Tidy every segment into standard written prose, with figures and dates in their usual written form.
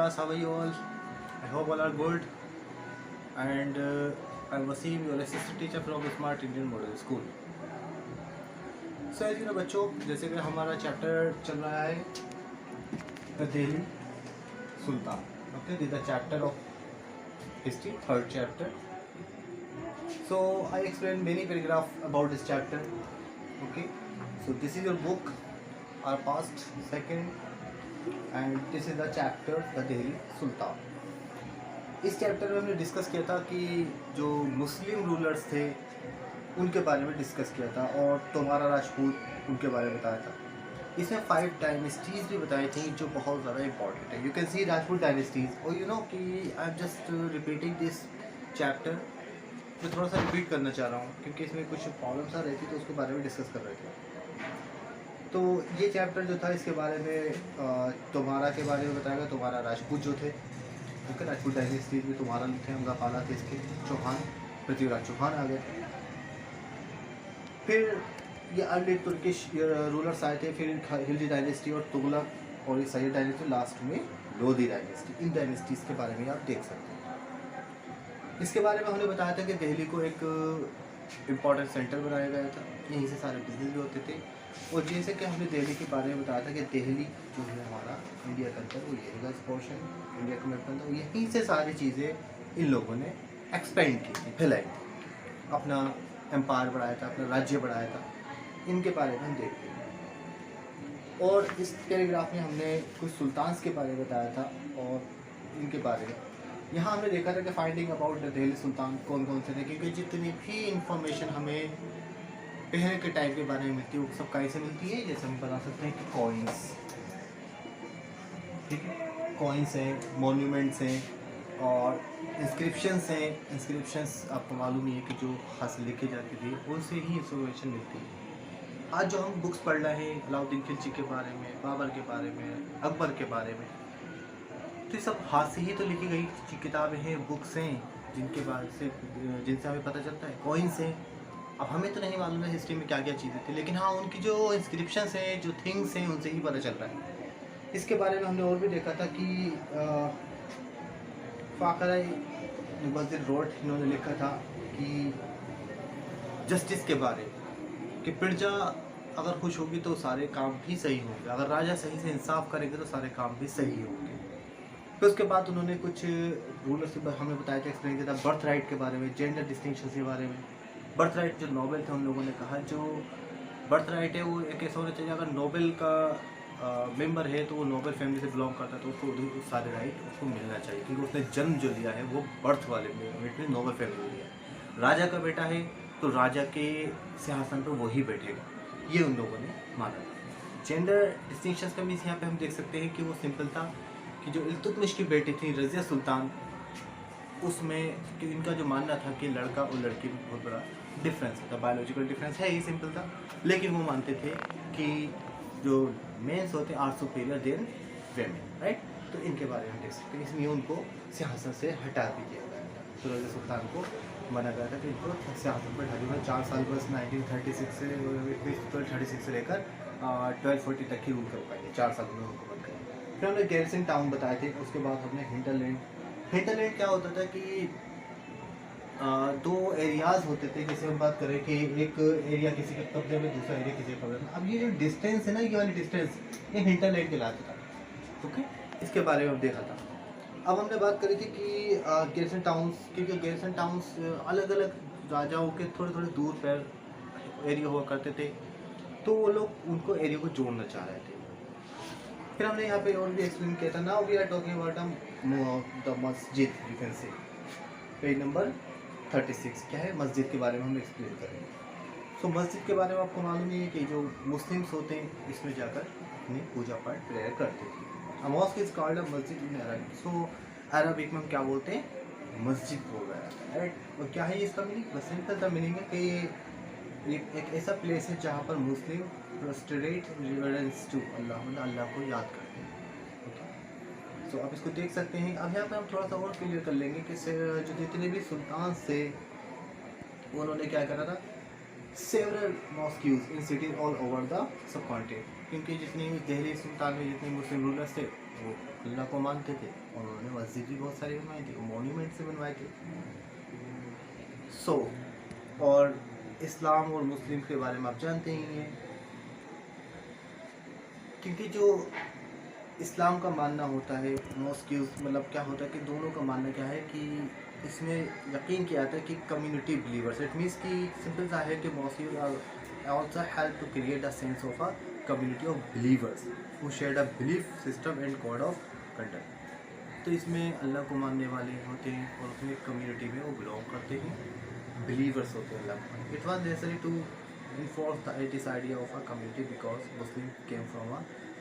class, how are you all? I hope all are good. And I'm Wasim, your assistant teacher from Smart Indian Model School. So as you know बच्चों, जैसे कि हमारा chapter चल रहा है the Delhi Sultan. Okay, this is the chapter of history, third chapter. So I explained many paragraphs about this chapter. Okay, so this is your book, our past second, and this is the chapter the Delhi sultan. इस chapter में हमने discuss किया था कि जो मुस्लिम rulers थे उनके बारे में डिस्कस किया था और तोमारा राजपूत उनके बारे में बताया था. इसमें 5 डायनेस्टीज़ भी बताई थी जो बहुत ज़्यादा इंपॉर्टेंट है. You can see Rajput dynasties. और यू नो कि I am just repeating this chapter. मैं थोड़ा सा रिपीट करना चाह रहा हूँ क्योंकि इसमें कुछ प्रॉब्लम्स आ रही थी तो उसके बारे में डिस्कस कर रहे थे. तो ये चैप्टर जो था इसके बारे में तोमारा के बारे में बताएगा. तोमारा राजपूत जो थे, ओके, राजपूत डायनेस्टी में तुम्हारा थे, उनका पाला थे इसके चौहान, पृथ्वीराज चौहान आ गए. फिर ये अर्ली तुर्किश रूलर्स आए थे. फिर खिलजी डायनेस्टी और तुगलक और ये सैयद डायनेस्टी, लास्ट में लोधी डायनेस्टी. इन डायनेस्टीज़ के बारे में आप देख सकते हैं. इसके बारे में हमने बताया था कि दिल्ली को एक इम्पॉर्टेंट सेंटर बनाया गया था. यहीं से सारे बिजनेस भी होते थे. और जैसे कि हमने दिल्ली के बारे में बताया था कि दिल्ली जो है हमारा इंडिया के अंदर वो यही का पोर्शन, इंडिया के मैप के अंदर यहीं से सारी चीज़ें इन लोगों ने एक्सपेंड की थी, फैलाई थी, अपना एम्पायर बढ़ाया था, अपना राज्य बढ़ाया था. इनके बारे में हम देखते हैं. और इस पैराग्राफ में हमने कुछ सुल्तान्स के बारे में बताया था और इनके बारे में यहाँ हमने देखा था कि फाइंडिंग अबाउट द दिल्ली सुल्तान कौन कौन से थे. क्योंकि जितनी भी इंफॉर्मेशन हमें पहले के टाइम के बारे में मिलती है वो सब कैसे मिलती है. जैसे हम बता सकते हैं कि कॉइन्स, ठीक है, कॉइन्स हैं, मोन्यूमेंट्स हैं और इंस्क्रिप्शंस हैं. इंस्क्रिप्शंस आपको मालूम ही है कि जो हाथ से लिखे जाती थी उनसे ही इंफॉर्मेशन मिलती है. आज जो हम बुक्स पढ़ रहे हैं अलाउद्दीन खिलजी के बारे में, बाबर के बारे में, अकबर के बारे में, तो ये सब हाथ से ही तो लिखी गई किताबें हैं, बुक्स हैं जिनके बारे से जिनसे हमें पता चलता है. कॉइन्स हैं. अब हमें तो नहीं मालूम है हिस्ट्री में क्या क्या चीज़ें थी, लेकिन हाँ उनकी जो इंस्क्रिप्शंस हैं, जो थिंग्स हैं, उनसे ही पता चल रहा है. इसके बारे में हमने और भी देखा था कि फ़ाक़रा मुबज़्ज़िर रोड इन्होंने लिखा था कि जस्टिस के बारे में कि प्रजा अगर खुश होगी तो सारे काम भी सही होंगे, अगर राजा सही से इंसाफ करेंगे तो सारे काम भी सही होंगे. फिर उसके बाद उन्होंने कुछ रूलर्स हमें बताया था, एक्सप्लेन किया था बर्थ राइट के बारे में, जेंडर डिस्टिंक्शन के बारे में. बर्थ राइट जो नोबेल थे उन लोगों ने कहा जो बर्थ राइट है वो एक ऐसा होना चाहिए, अगर नोबेल का मेंबर है तो वो नोबेल फैमिली से बिलोंग करता है तो उसको सारे राइट उसको मिलना चाहिए क्योंकि उसने जन्म जो लिया है वो बर्थ वाले में नोबेल फैमिली में लिया है. राजा का बेटा है तो राजा के सिंहासन पर वही बैठेगा, ये उन लोगों ने माना. जेंडर डिस्टिंक्शंस का मीन्स यहाँ पे हम देख सकते हैं कि वो सिंपल था कि जो इल्तुतमिश की बेटी थी रज़िया सुल्तान, उसमें कि इनका जो मानना था कि लड़का और लड़की में बहुत बड़ा डिफरेंस था, बायोलॉजिकल डिफरेंस है, ये सिंपल था. लेकिन वो मानते थे कि जो मेंस होते are superior than women, right. तो इनके बारे में देख सकते हैं. इसलिए उनको सिंहासन से हटा भी दिया गया था. तो रज़िया सुल्तान को माना गया था कि इनको सिंहासन पर हटा दिया. 4 साल बस 1936 से 1236 से लेकर 1240 तक ही रूल कर पाएंगे. 4 साल में उनको बन गए. फिर हमने गैरसन टाउन बताए थे. उसके बाद हमने हिंटरलैंड. हिंटरलैंड क्या होता था कि 2 एरियाज़ होते थे. जैसे हम बात करें कि एक एरिया किसी के कब्जे में, दूसरा एरिया किसी के कब्जे में. अब ये जो डिस्टेंस है ना, ये वाली डिस्टेंस, ये हिंटरलैंड कहलाता था. ओके, इसके बारे में हम देखा था. अब हमने बात करी थी कि गैरसन टाउन्स, क्योंकि गैरसन टाउन्स अलग अलग राजाओं के थोड़े थोड़े दूर पर एरिया हुआ करते थे, तो वो लोग उनको एरिया को जोड़ना चाह रहे थे. फिर हमने यहाँ पे और भी एक्सप्लेन किया था. Now we are talking about the masjid. You can say page number 36 क्या है, मस्जिद के बारे में हम एक्सप्लेन करेंगे. सो मस्जिद के बारे में आपको मालूम ही है कि जो मुस्लिम्स होते हैं इसमें जाकर अपनी पूजा पाठ प्रेयर करते थे. A mosque is called a मस्जिद इन अरबिक. सो अरबिक में हम क्या बोलते हैं, मस्जिद बोल रहे हैं, राइट. और क्या है इसका मीनिंग, बस सिंपल सा मीनिंग है कि एक ऐसा प्लेस है जहाँ पर मुस्लिम प्रोस्ट्रेट रिवरेंस टू अल्लाह, मतलब अल्लाह को याद करते हैं. तो आप इसको देख सकते हैं. अब यहाँ पे हम थोड़ा सा और क्लियर कर लेंगे कि जो जितने भी सुल्तान थे उन्होंने क्या करा था, several mosques in cities all over the subcontinent. क्योंकि जितनी दिल्ली सुल्तान में जितने मुस्लिम रूलर्स थे वो अल्लाह को मानते थे और उन्होंने मस्जिद भी बहुत सारी बनवाई थी, मोन्यूमेंट से बनवाए थे। और इस्लाम और मुस्लिम के बारे में आप जानते ही हैं, क्योंकि जो इस्लाम का मानना होता है मॉस्क्यूज, मतलब क्या होता है कि दोनों का मानना क्या है कि इसमें यकीन किया जाता है कि कम्युनिटी बिलीवर्स, इट मीन्स कि सिंपल सा है कि mosques also help to create a sense of a community of believers who share a belief system and code of conduct. तो इसमें अल्लाह को मानने वाले होते हैं और उसमें कम्युनिटी में वो बिलोंग करते हैं, बिलीवर्स होते हैं अल्लाह को। It was necessary to enforce this idea of a community because Muslim came from a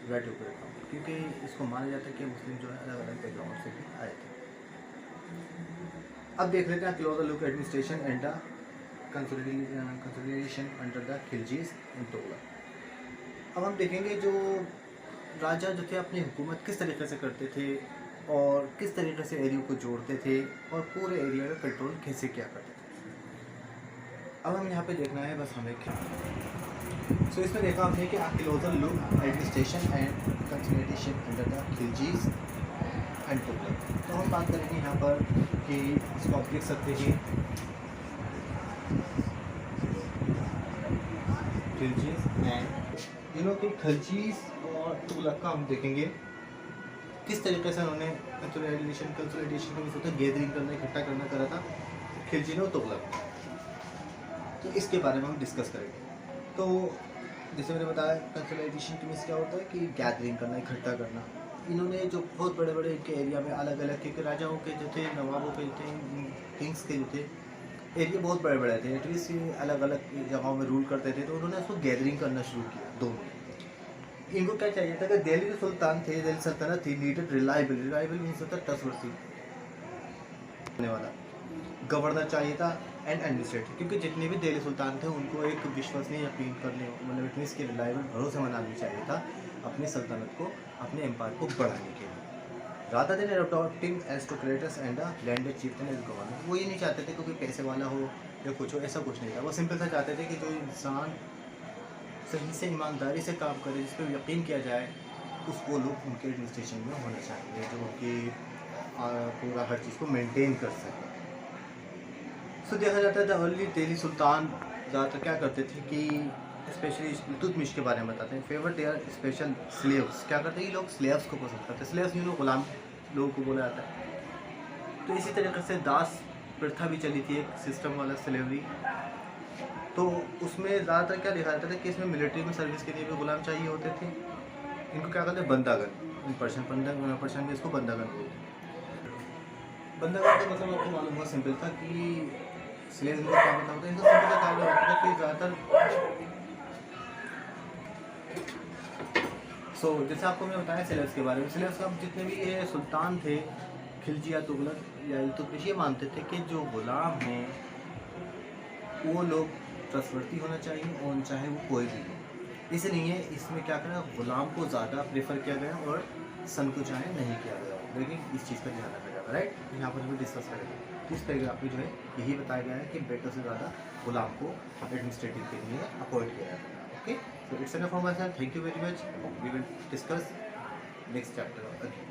very background, क्योंकि इसको माना जाता है कि मुस्लिम जो है अलग अलग बैकग्राउंड से भी आए थे। अब देख लेते हैं closer look administration and the consolidation under the Khiljis and Tughlaq. अब हम देखेंगे जो राजा जो थे अपनी हुकूमत किस तरीके से करते थे और किस तरीके से एरिया को जोड़ते थे और पूरे एरिया में कंट्रोल कैसे क्या करते थे। अब हम यहाँ पे देखना है बस हमें क्या, सो इसमें देखा हमने कि closer look administration and consolidation under the Khiljis and Tughlaq. तो हम बात करेंगे यहाँ पर कि इसको आप देख सकते हैं खिलजीज एंड कि खिलजीज और तुगलक का हम देखेंगे किस तरीके से उन्होंने कंसोलिडेशन का मीन्स होता है गैदरिंग करना, इकट्ठा करना करा था खिलजी और तुगलक। तो इसके बारे में हम डिस्कस करेंगे। तो जैसे मैंने बताया कंसोलिडेशन के मीन्स क्या होता है कि गैदरिंग करना, इकट्ठा करना। इन्होंने जो बहुत बड़े बड़े इनके एरिया में अलग अलग के राजाओं के जो थे, नवाबों के थे, किंग्स के जो थे एरिया बहुत बड़े बड़े थे, एटलीस्ट अलग अलग जगहों में रूल करते थे। तो उन्होंने उसको गैदरिंग करना शुरू किया दोनों। इनको क्या चाहिए था कि दिल्ली के सुल्तान थे, दिल्ली सल्तनत थी, नीडेड रिलायबल मीन्स होता है ट्रस्टवर्थी होने वाला गवर्नर चाहिए था एंड एडमिनिस्ट्रेटर, क्योंकि जितने भी दिल्ली सुल्तान थे उनको एक विश्वसनीय यकीन करने, मतलब इट मीन्स कि रिलायबल भरोसेमंद आदमी चाहिए था अपनी सल्तनत को, अपने एम्पायर को बढ़ाने के लिए। Rather than adopting aristocrats and the landed chieftain as governor. वो ये नहीं चाहते थे कि कोई पैसे वाला हो या कुछ हो, ऐसा कुछ नहीं था। वो सिंपल सा चाहते थे कि जो इंसान सही से ईमानदारी से काम करे, जिस पर यकीन किया जाए, उसको लोग उनके एडमिनिस्ट्रेशन में होना चाहिए, जो उनकी पूरा हर चीज़ को मेंटेन कर सके। सो देखा जाता था अर्ली दिल्ली सुल्तान ज़्यादातर क्या करते थे कि स्पेशली इल्तुतमिश के बारे में बताते हैं, फेवर देयर स्पेशल स्लेव्स। क्या करते हैं ये लोग स्लेव्स को पसंद करते हैं, स्लेव्स लोग गुलाम लोगों को बोला जाता है। तो इसी तरीके से दास प्रथा भी चली थी, एक सिस्टम वाला स्लेवरी। तो उसमें ज़्यादातर क्या देखा जाता था कि इसमें मिलिट्री में सर्विस के लिए भी गुलाम चाहिए होते थे। इनको क्या कहते हैं बंदागन, पर्सन में इसको बंदागन बोलते हैं। बंदागन का मतलब आपको मालूम हुआ सिंपल था कि स्लेव्स का क्या मतलब होता है, इनका सिंपल सा कार्य होता है कि ज़्यादातर जैसे आपको मैं बताया स्लेव्स के बारे में, स्लेव्स का जितने भी ये सुल्तान थे, खिलजी या तुगलक या इल्तुतमिश, ये मानते थे कि जो गुलाम हैं वो लोग ट्रस्टवर्थी होना चाहिए और चाहे वो कोई भी हो। इसलिए इसमें क्या करें, गुलाम को ज़्यादा प्रेफर किया गया और सन को चाहे नहीं किया गया, लेकिन इस चीज़ का ध्यान रखा जाएगा। राइट, यहाँ पर भी डिस्कस करेंगे। इस पैराग्राफ में जो है यही बताया गया है कि बेटर से ज़्यादा गुलाम को एडमिनिस्ट्रेटिव के लिए अपॉइंट किया जाएगा। Okay, so it's enough for myself, thank you very much. We will discuss next chapter again.